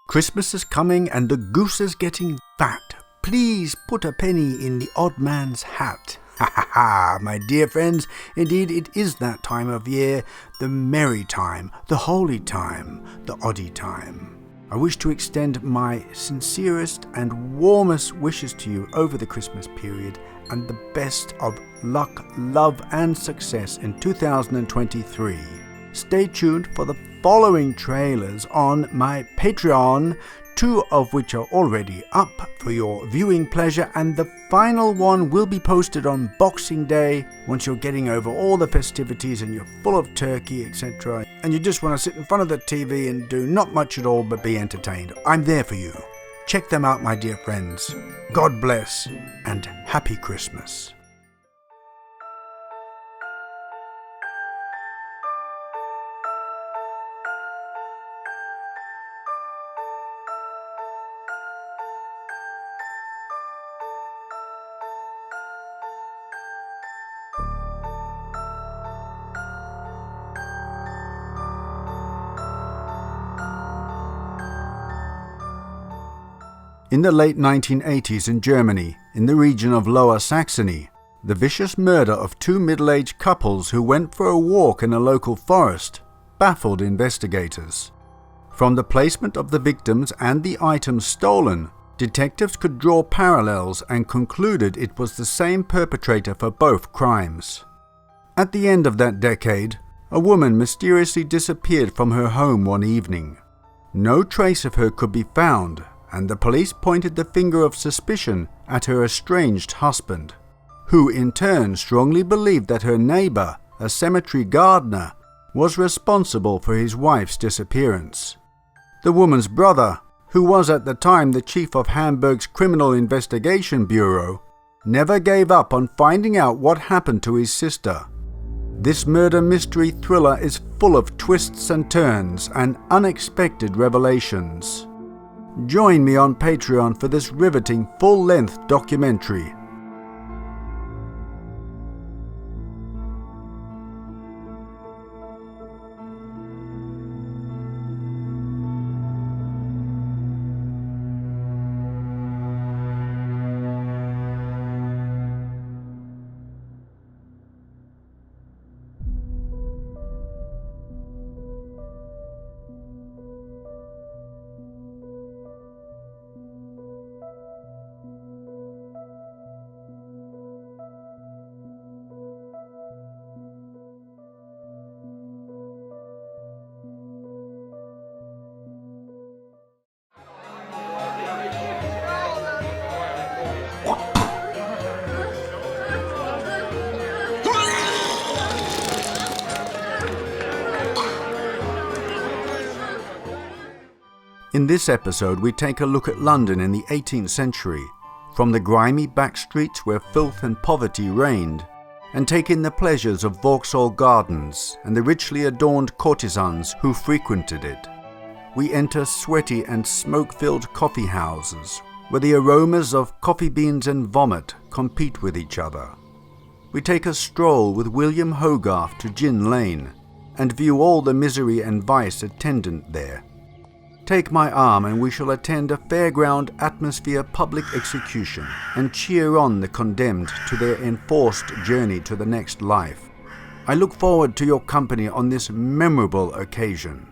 Christmas is coming and the goose is getting fat. Please put a penny in the odd man's hat. Ha ha ha, my dear friends, indeed it is that time of year, the merry time, the holy time, the oddie time. I wish to extend my sincerest and warmest wishes to you over the Christmas period and the best of luck, love and success in 2023. Stay tuned for the following trailers on my Patreon, 2 of which are already up for your viewing pleasure, and the final one will be posted on Boxing Day once you're getting over all the festivities and you're full of turkey, etc. and you just want to sit in front of the TV and do not much at all but be entertained. I'm there for you. Check them out, my dear friends. God bless and Happy Christmas. In the late 1980s in Germany, in the region of Lower Saxony, the vicious murder of 2 middle-aged couples who went for a walk in a local forest baffled investigators. From the placement of the victims and the items stolen, detectives could draw parallels and concluded it was the same perpetrator for both crimes. At the end of that decade, a woman mysteriously disappeared from her home one evening. No trace of her could be found, and the police pointed the finger of suspicion at her estranged husband, who in turn strongly believed that her neighbor, a cemetery gardener, was responsible for his wife's disappearance. The woman's brother, who was at the time the chief of Hamburg's Criminal Investigation Bureau, never gave up on finding out what happened to his sister. This murder mystery thriller is full of twists and turns and unexpected revelations. Join me on Patreon for this riveting full-length documentary. In this episode we take a look at London in the 18th century, from the grimy back streets where filth and poverty reigned, and take in the pleasures of Vauxhall Gardens and the richly adorned courtesans who frequented it. We enter sweaty and smoke-filled coffee houses, where the aromas of coffee beans and vomit compete with each other. We take a stroll with William Hogarth to Gin Lane, and view all the misery and vice attendant there. Take my arm and we shall attend a fairground atmosphere public execution and cheer on the condemned to their enforced journey to the next life. I look forward to your company on this memorable occasion.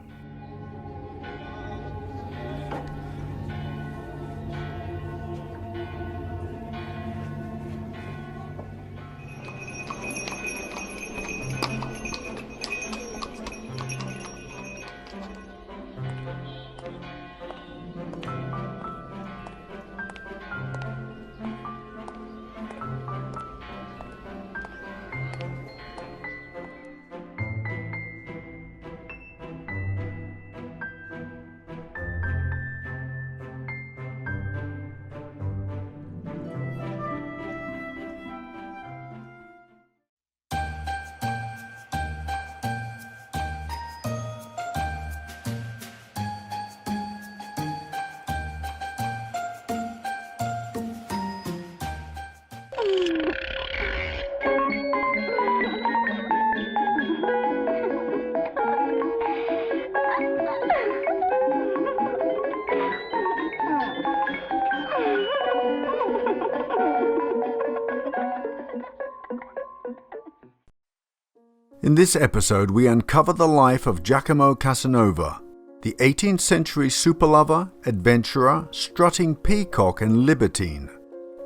In this episode, we uncover the life of Giacomo Casanova, the 18th century superlover, adventurer, strutting peacock and libertine.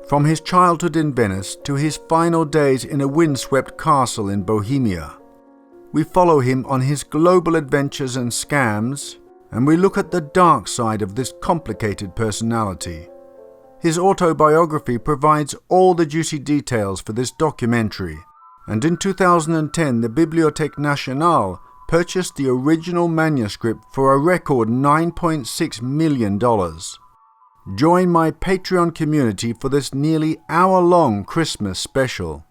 From his childhood in Venice to his final days in a windswept castle in Bohemia. We follow him on his global adventures and scams, and we look at the dark side of this complicated personality. His autobiography provides all the juicy details for this documentary, and in 2010 the Bibliothèque Nationale purchased the original manuscript for a record $9.6 million. Join my Patreon community for this nearly hour-long Christmas special.